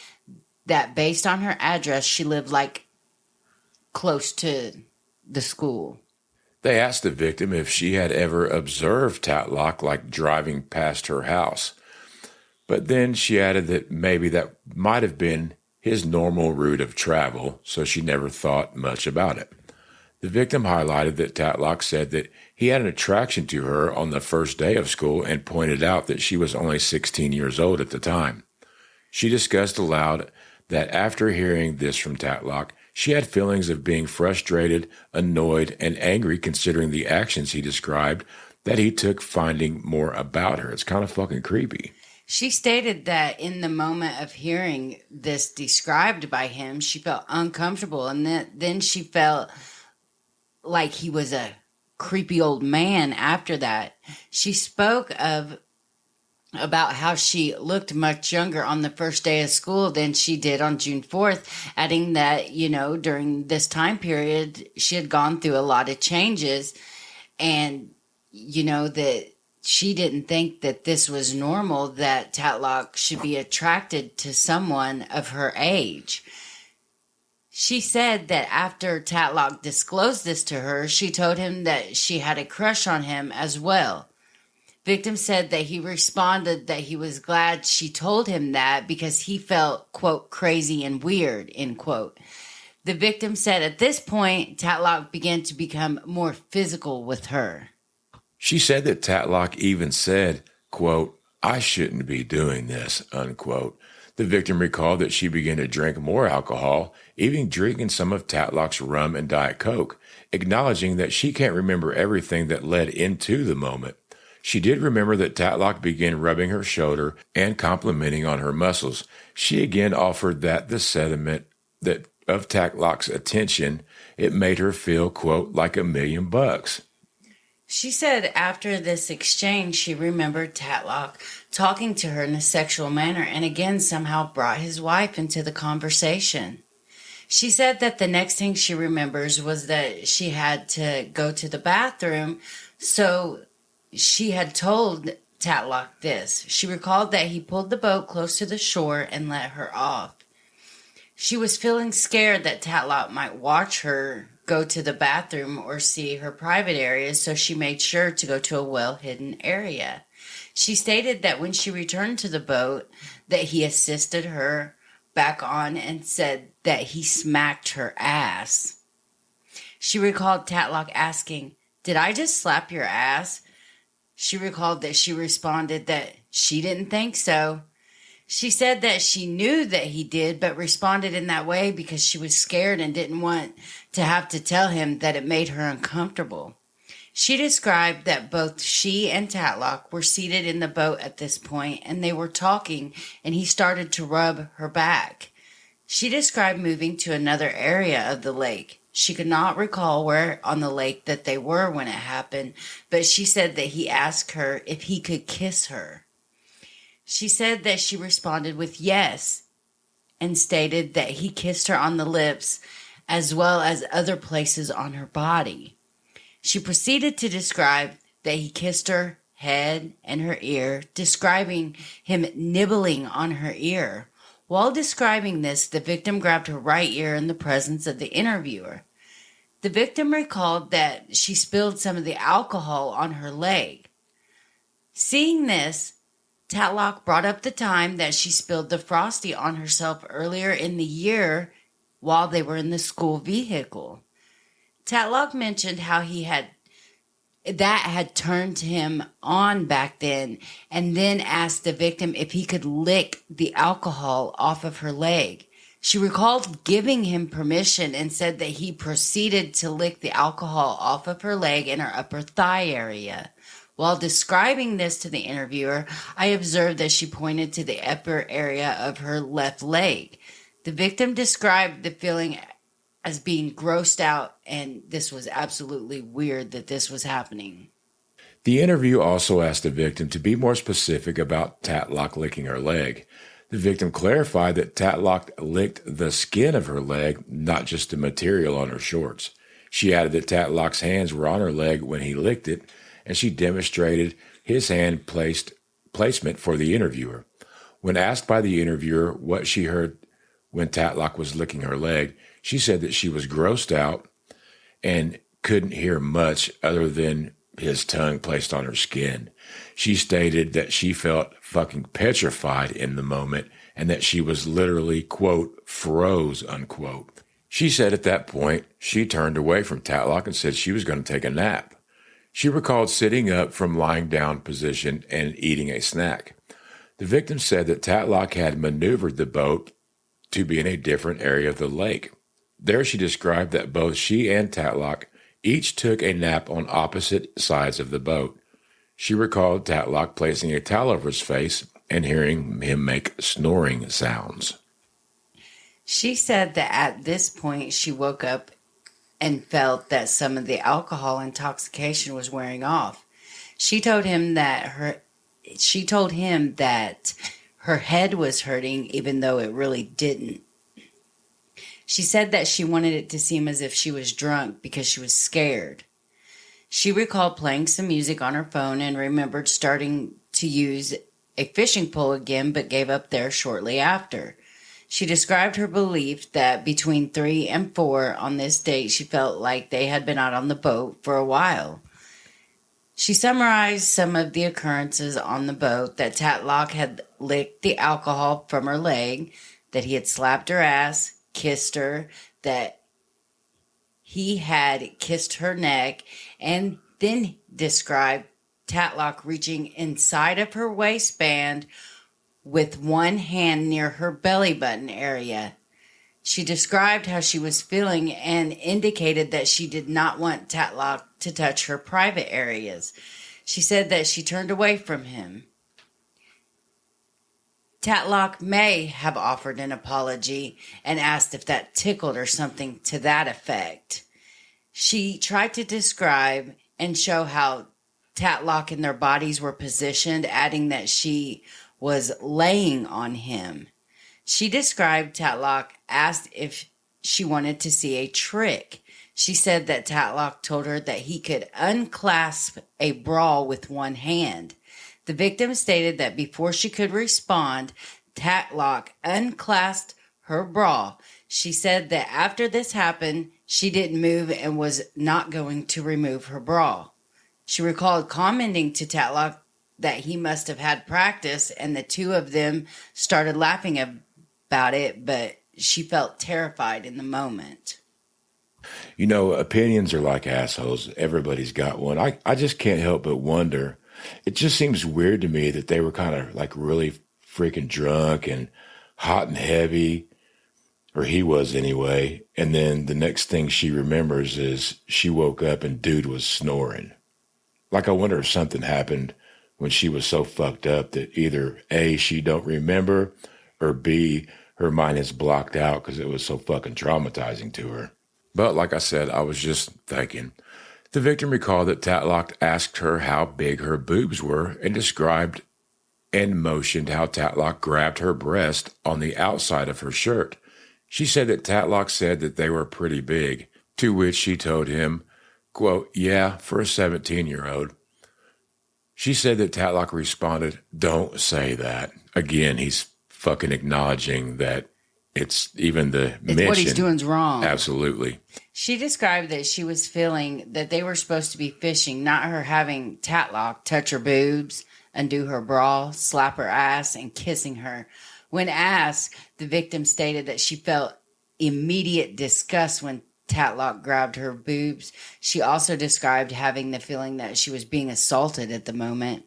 that based on her address, she lived close to the school. They asked the victim if she had ever observed Tatlock driving past her house. But then she added that maybe that might have been his normal route of travel, so she never thought much about it. The victim highlighted that Tatlock said that he had an attraction to her on the first day of school and pointed out that she was only 16 years old at the time. She discussed aloud that after hearing this from Tatlock, she had feelings of being frustrated, annoyed, and angry considering the actions he described that he took finding more about her. It's kind of fucking creepy. She stated that in the moment of hearing this described by him, she felt uncomfortable, and then she felt like he was a creepy old man after that. She spoke about how she looked much younger on the first day of school than she did on June 4th, adding that, during this time period, she had gone through a lot of changes, and, that she didn't think that this was normal, that Tatlock should be attracted to someone of her age. She said that after Tatlock disclosed this to her, she told him that she had a crush on him as well. Victim said that he responded that he was glad she told him that because he felt, quote, crazy and weird, end quote. The victim said at this point, Tatlock began to become more physical with her. She said that Tatlock even said, quote, "I shouldn't be doing this," unquote. The victim recalled that she began to drink more alcohol, even drinking some of Tatlock's rum and Diet Coke, acknowledging that she can't remember everything that led into the moment. She did remember that Tatlock began rubbing her shoulder and complimenting on her muscles. She again offered that the sentiment that of Tatlock's attention, it made her feel, quote, like $1,000,000. She said after this exchange, she remembered Tatlock talking to her in a sexual manner and again somehow brought his wife into the conversation. She said that the next thing she remembers was that she had to go to the bathroom, so she had told Tatlock this. She recalled that he pulled the boat close to the shore and let her off. She was feeling scared that Tatlock might watch her go to the bathroom or see her private areas, so she made sure to go to a well-hidden area. She stated that when she returned to the boat, that he assisted her back on and said that he smacked her ass. She recalled Tatlock asking, "Did I just slap your ass?" She recalled that she responded that she didn't think so. She said that she knew that he did, but responded in that way because she was scared and didn't want to have to tell him that it made her uncomfortable. She described that both she and Tatlock were seated in the boat at this point, and they were talking, and he started to rub her back. She described moving to another area of the lake. She could not recall where on the lake that they were when it happened, but she said that he asked her if he could kiss her. She said that she responded with yes, and stated that he kissed her on the lips as well as other places on her body. She proceeded to describe that he kissed her head and her ear, describing him nibbling on her ear. While describing this, the victim grabbed her right ear in the presence of the interviewer. The victim recalled that she spilled some of the alcohol on her leg. Seeing this, Tatlock brought up the time that she spilled the Frosty on herself earlier in the year while they were in the school vehicle. Tatlock mentioned how that had turned him on back then, and then asked the victim if he could lick the alcohol off of her leg. She recalled giving him permission and said that he proceeded to lick the alcohol off of her leg and her upper thigh area. While describing this to the interviewer, I observed that she pointed to the upper area of her left leg. The victim described the feeling as being grossed out, and this was absolutely weird that this was happening. The interview also asked the victim to be more specific about Tatlock licking her leg. The victim clarified that Tatlock licked the skin of her leg, not just the material on her shorts. She added that Tatlock's hands were on her leg when he licked it, and she demonstrated his hand placement for the interviewer. When asked by the interviewer what she heard when Tatlock was licking her leg, she said that she was grossed out and couldn't hear much other than his tongue placed on her skin. She stated that she felt fucking petrified in the moment and that she was literally, quote, froze, unquote. She said at that point, she turned away from Tatlock and said she was going to take a nap. She recalled sitting up from lying down position and eating a snack. The victim said that Tatlock had maneuvered the boat to be in a different area of the lake. There she described that both she and Tatlock each took a nap on opposite sides of the boat. She recalled Tatlock placing a towel over his face and hearing him make snoring sounds. She said that at this point she woke up and felt that some of the alcohol intoxication was wearing off. She told him that her head was hurting even though it really didn't. She said that she wanted it to seem as if she was drunk because she was scared. She recalled playing some music on her phone and remembered starting to use a fishing pole again, but gave up there shortly after. She described her belief that between 3 and 4 on this date, she felt like they had been out on the boat for a while. She summarized some of the occurrences on the boat: that Tatlock had licked the alcohol from her leg, that he had slapped her ass, kissed her, that he had kissed her neck, and then described Tatlock reaching inside of her waistband with one hand near her belly button area. She described how she was feeling and indicated that she did not want Tatlock to touch her private areas. She said that she turned away from him. Tatlock may have offered an apology and asked if that tickled or something to that effect. She tried to describe and show how Tatlock and their bodies were positioned, adding that she was laying on him. She described Tatlock asked if she wanted to see a trick. She said that Tatlock told her that he could unclasp a bra with one hand. The victim stated that before she could respond, Tatlock unclasped her bra. She said that after this happened, she didn't move and was not going to remove her bra. She recalled commenting to Tatlock that he must have had practice, and the two of them started laughing about it, but she felt terrified in the moment. You know, opinions are like assholes. Everybody's got one. I just can't help but wonder. It just seems weird to me that they were kind of like really freaking drunk and hot and heavy, or he was anyway. And then the next thing she remembers is she woke up and dude was snoring. Like, I wonder if something happened when she was so fucked up that either A, she don't remember, or B, her mind is blocked out because it was so fucking traumatizing to her. But like I said, I was just thinking. The victim recalled that Tatlock asked her how big her boobs were and described and motioned how Tatlock grabbed her breast on the outside of her shirt. She said that Tatlock said that they were pretty big, to which she told him, quote, "Yeah, for a 17-year-old. She said that Tatlock responded, "Don't say that." Again, he's fucking acknowledging that it's even the mention. What he's doing's wrong. Absolutely. She described that she was feeling that they were supposed to be fishing, not her having Tatlock touch her boobs, undo her bra, slap her ass, and kissing her. When asked, the victim stated that she felt immediate disgust when Tatlock grabbed her boobs. She also described having the feeling that she was being assaulted at the moment.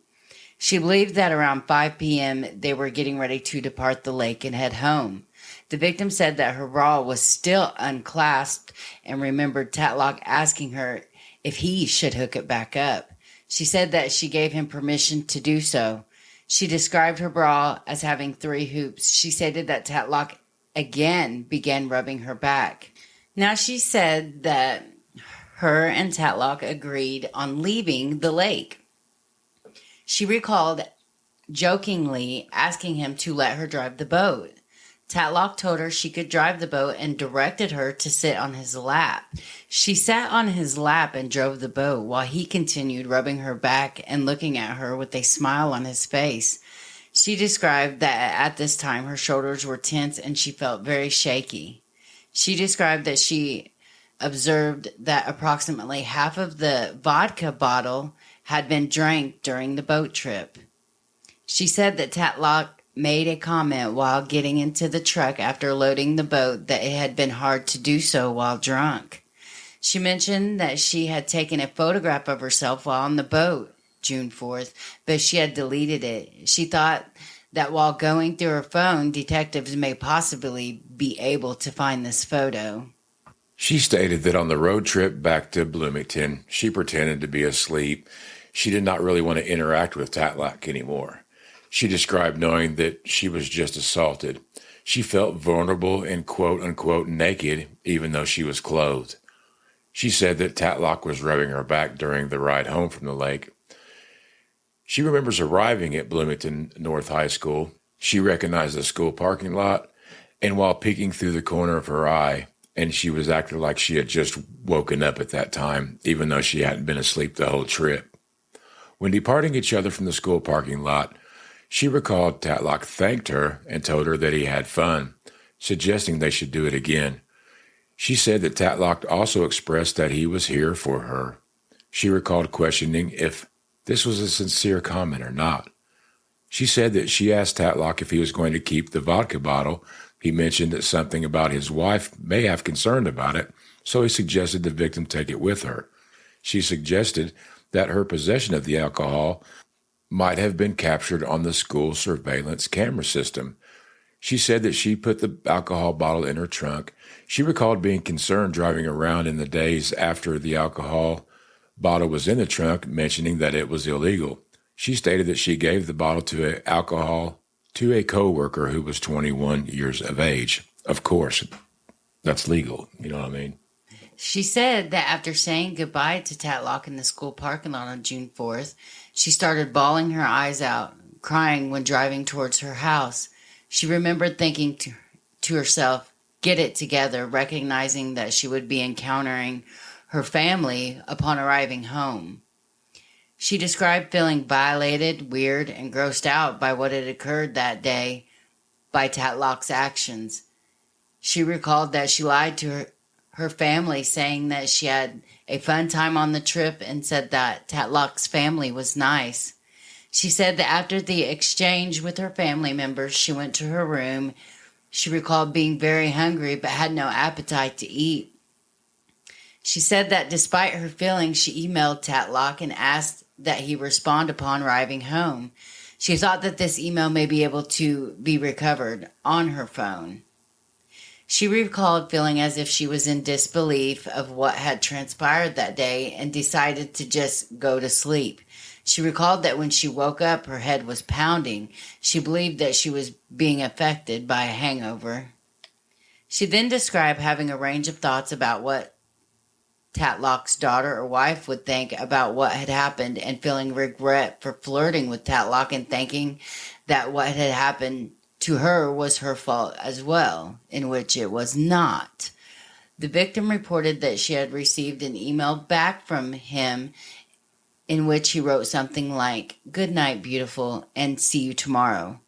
She believed that around 5 p.m. they were getting ready to depart the lake and head home. The victim said that her bra was still unclasped and remembered Tatlock asking her if he should hook it back up. She said that she gave him permission to do so. She described her bra as having 3 hoops. She stated that Tatlock again began rubbing her back. Now, she said that her and Tatlock agreed on leaving the lake. She recalled jokingly asking him to let her drive the boat. Tatlock told her she could drive the boat and directed her to sit on his lap. She sat on his lap and drove the boat while he continued rubbing her back and looking at her with a smile on his face. She described that at this time her shoulders were tense and she felt very shaky. She described that she observed that approximately half of the vodka bottle had been drank during the boat trip. She said that Tatlock made a comment while getting into the truck after loading the boat that it had been hard to do so while drunk. She mentioned that she had taken a photograph of herself while on the boat June 4th, but she had deleted it. She thought that while going through her phone, detectives may possibly be able to find this photo. She stated that on the road trip back to Bloomington, she pretended to be asleep. She did not really want to interact with Tatlock anymore. She described knowing that she was just assaulted. She felt vulnerable and quote-unquote naked, even though she was clothed. She said that Tatlock was rubbing her back during the ride home from the lake. She remembers arriving at Bloomington North High School. She recognized the school parking lot, and while peeking through the corner of her eye, and she was acting like she had just woken up at that time, even though she hadn't been asleep the whole trip. When departing each other from the school parking lot, she recalled Tatlock thanked her and told her that he had fun, suggesting they should do it again. She said that Tatlock also expressed that he was here for her. She recalled questioning if this was a sincere comment or not. She said that she asked Tatlock if he was going to keep the vodka bottle. He mentioned that something about his wife may have concern about it, so he suggested the victim take it with her. She suggested that her possession of the alcohol might have been captured on the school surveillance camera system. She said that she put the alcohol bottle in her trunk. She recalled being concerned driving around in the days after the alcohol bottle was in the trunk, mentioning that it was illegal. She stated that she gave the bottle to a co-worker who was 21 years of age. Of course, that's legal. You know what I mean? She said that after saying goodbye to Tatlock in the school parking lot on June 4th, she started bawling her eyes out, crying when driving towards her house. She remembered thinking to herself, get it together, recognizing that she would be encountering her family upon arriving home. She described feeling violated, weird, and grossed out by what had occurred that day by Tatlock's actions. She recalled that she lied to her family, saying that she had a fun time on the trip and said that Tatlock's family was nice. She said that after the exchange with her family members, she went to her room. She recalled being very hungry but had no appetite to eat. She said that despite her feelings, she emailed Tatlock and asked that he respond upon arriving home. She thought that this email may be able to be recovered on her phone. She recalled feeling as if she was in disbelief of what had transpired that day and decided to just go to sleep. She recalled that when she woke up, her head was pounding. She believed that she was being affected by a hangover. She then described having a range of thoughts about what Tatlock's daughter or wife would think about what had happened and feeling regret for flirting with Tatlock and thinking that what had happened to her was her fault as well, in which it was not. The victim reported that she had received an email back from him in which he wrote something like, "Good night, beautiful, and see you tomorrow."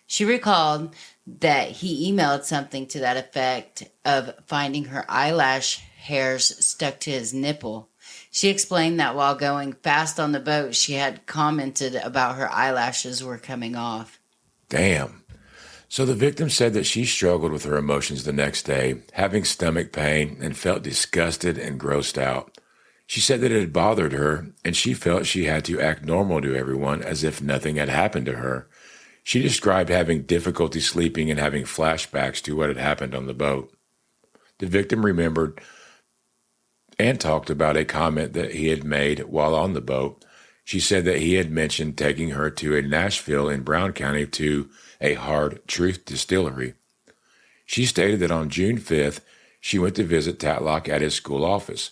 She recalled that he emailed something to that effect of finding her eyelash hairs stuck to his nipple. She explained that while going fast on the boat, she had commented about her eyelashes were coming off. Damn. So the victim said that she struggled with her emotions the next day, having stomach pain and felt disgusted and grossed out. She said that it had bothered her, and she felt she had to act normal to everyone as if nothing had happened to her. She described having difficulty sleeping and having flashbacks to what had happened on the boat. The victim remembered and talked about a comment that he had made while on the boat. She said that he had mentioned taking her to a Nashville in Brown County to a hard truth distillery. She stated that on June 5th, she went to visit Tatlock at his school office.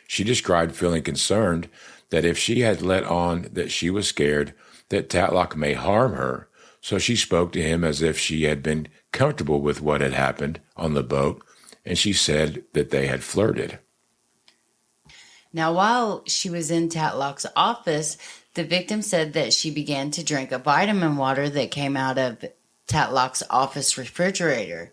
She described feeling concerned that if she had let on that she was scared that Tatlock may harm her, so she spoke to him as if she had been comfortable with what had happened on the boat, and she said that they had flirted. Now, while she was in Tatlock's office, the victim said that she began to drink a vitamin water that came out of Tatlock's office refrigerator.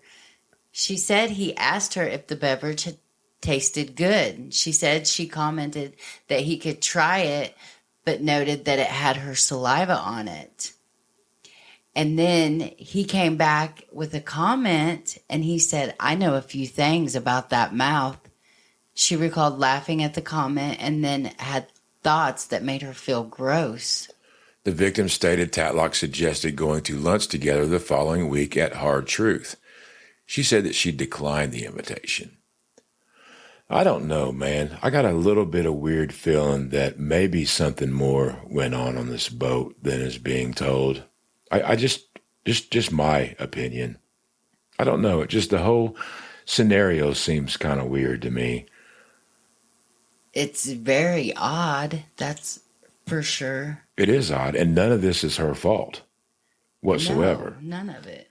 She said he asked her if the beverage had tasted good. She said she commented that he could try it, but noted that it had her saliva on it. And then he came back with a comment, and he said, "I know a few things about that mouth." She recalled laughing at the comment and then had thoughts that made her feel gross. The victim stated Tatlock suggested going to lunch together the following week at Hard Truth. She said that she declined the invitation. I don't know, man. I got a little bit of weird feeling that maybe something more went on this boat than is being told. I just my opinion. I don't know. Just the whole scenario seems kind of weird to me. It's very odd, that's for sure. It is odd, and none of this is her fault whatsoever. No, none of it.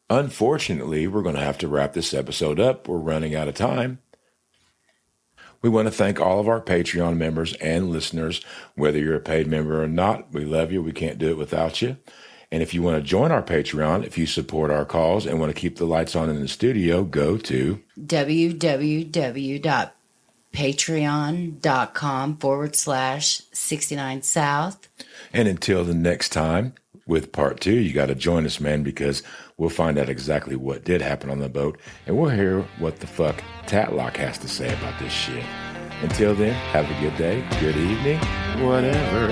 Unfortunately, we're going to have to wrap this episode up. We're running out of time. We want to thank all of our Patreon members and listeners, whether you're a paid member or not. We love you. We can't do it without you. And if you want to join our Patreon, if you support our cause and want to keep the lights on in the studio, go to www.patreon.com/69south. And until the next time with part 2, you got to join us, man, because we'll find out exactly what did happen on the boat, and we'll hear what the fuck Tatlock has to say about this shit. Until then, have a good day, good evening, whatever.